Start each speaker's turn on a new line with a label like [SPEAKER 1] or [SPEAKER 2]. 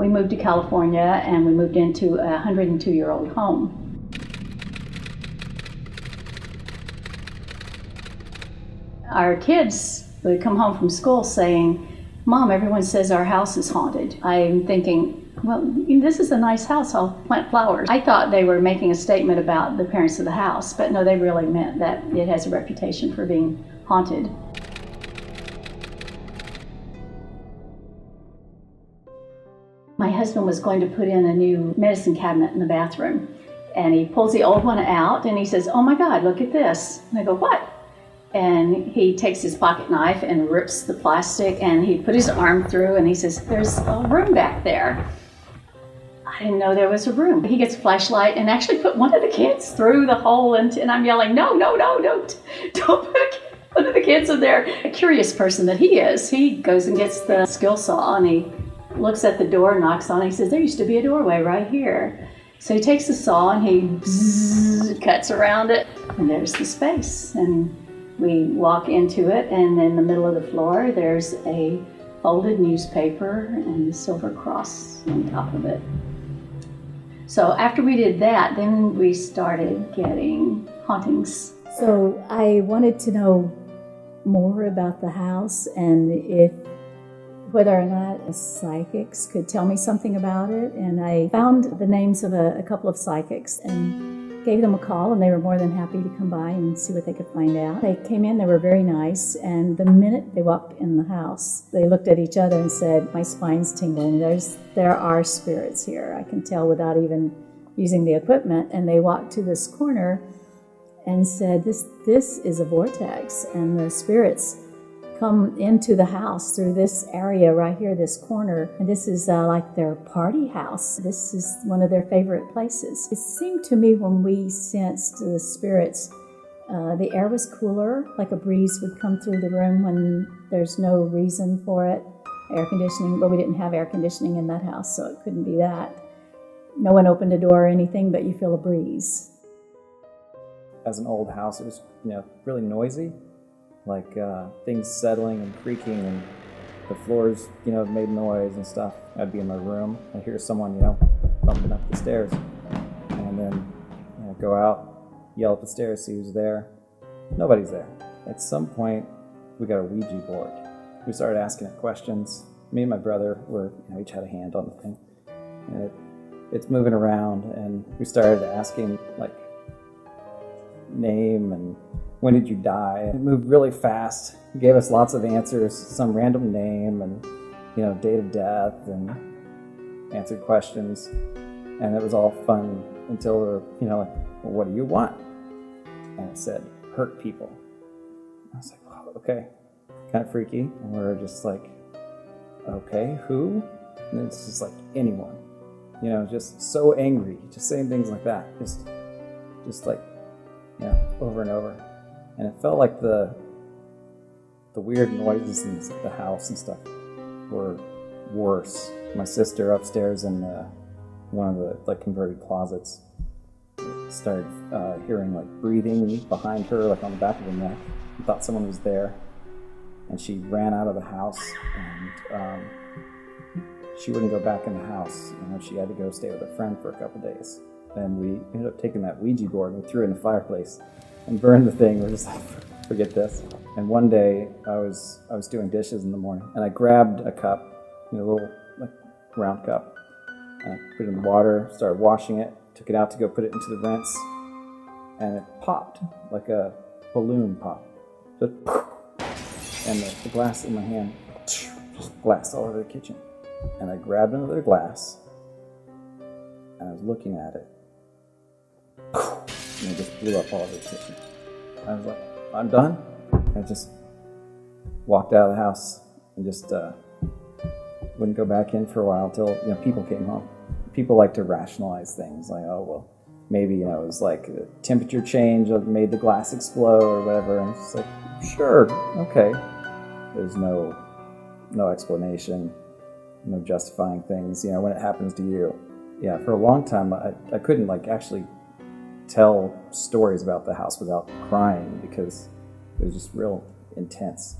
[SPEAKER 1] We moved to California and we moved into a 102-year-old home. Our kids would come home from school saying, "Mom, everyone says our house is haunted." I'm thinking, well, this is a nice house, I'll plant flowers. I thought they were making a statement about the parents of the house, but no, they really meant that it has a reputation for being haunted. My husband was going to put in a new medicine cabinet in the bathroom, and he pulls the old one out and he says, "Oh my God, look at this." And I go, "What?" And he takes his pocket knife and rips the plastic, and he put his arm through and he says, "There's a room back there." I didn't know there was a room. He gets a flashlight and actually put one of the kids through the hole, and I'm yelling, "No, don't put one of the kids in there." A curious person that he is, he goes and gets the skill saw and he looks at the door, knocks on it, he says, "There used to be a doorway right here." So he takes the saw and he cuts around it, and there's the space. And we walk into it, and in the middle of the floor, there's a folded newspaper and a silver cross on top of it. So after we did that, then we started getting hauntings.
[SPEAKER 2] So I wanted to know more about the house and whether or not psychics could tell me something about it. And I found the names of a couple of psychics and gave them a call, and they were more than happy to come by and see what they could find out. They came in, they were very nice, and the minute they walked in the house, they looked at each other and said, "My spine's tingling. There are spirits here. I can tell without even using the equipment." And they walked to this corner and said, this is a vortex, and the spirits come into the house through this area right here, this corner, and this is like their party house. This is one of their favorite places. It seemed to me when we sensed the spirits, the air was cooler, like a breeze would come through the room when there's no reason for it. Air conditioning, but we didn't have air conditioning in that house, so it couldn't be that. No one opened a door or anything, but you feel a breeze.
[SPEAKER 3] As an old house, it was really noisy. Like things settling and creaking, and the floors, made noise and stuff. I'd be in my room, I'd hear someone, thumping up the stairs, and then go out, yell up the stairs, see who's there. Nobody's there. At some point, we got a Ouija board. We started asking it questions. Me and my brother were, each had a hand on the thing, and it's moving around, and we started asking like name and when did you die? It moved really fast. It gave us lots of answers, some random name and, date of death, and answered questions. And it was all fun until we were, like, "Well, what do you want?" And it said, "Hurt people." I was like, "Wow, okay." Kind of freaky. And we were just like, "Okay, who?" And it's just like, anyone. Just so angry, just saying things like that. Just like, over and over. And it felt like the weird noises in the house and stuff were worse. My sister upstairs in one of the converted closets started hearing like breathing behind her, like on the back of her neck. I thought someone was there, and she ran out of the house, and she wouldn't go back in the house. She had to go stay with a friend for a couple days. And we ended up taking that Ouija board and we threw it in the fireplace and burned the thing. We're just like, forget this. And one day I was doing dishes in the morning, and I grabbed a cup, a little like round cup, and I put it in the water, started washing it, took it out to go put it into the rinse, and it popped like a balloon pop. Just, and the glass in my hand, just glass all over the kitchen. And I grabbed another glass, and I was looking at it, and it just blew up all over the kitchen. I was like, "I'm done." I just walked out of the house and just wouldn't go back in for a while until people came home. People like to rationalize things like, "Oh well, maybe it was like a temperature change that made the glass explode or whatever." And it's like, sure, okay. There's no explanation, no justifying things. When it happens to you. Yeah, for a long time I couldn't actually tell stories about the house without crying because it was just real intense.